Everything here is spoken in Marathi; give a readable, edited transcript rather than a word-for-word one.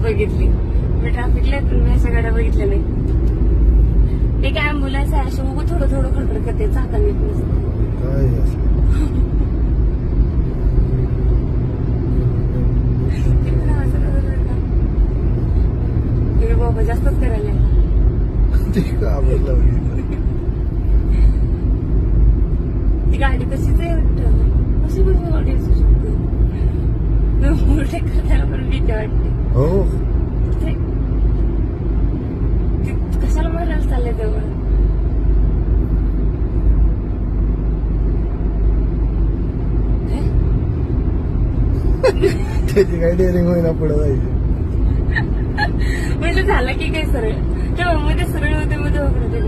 बघितली. मी ट्रॅफिकला पण मी अशा गाड्या बघितल्या नाही. एक अँब्युलन्स आहे अशी उगं थोडं थोडं खडखड करते चाका नीट नसतं. काय असं? बाबा जास्तच करायला ते का आवडलं ती गाडी कशीच आहे वाटतं. कशी पण गाडी असू शकते. मोठे करायला पण भीती वाटते. हो कशाला मारायला चाललंय जवळ. त्याची काय डेअरिंग होईना पुढे जायची. म्हणजे झालं की काय सरळ तेव्हा मध्ये सरळ होते मध्ये वगैरे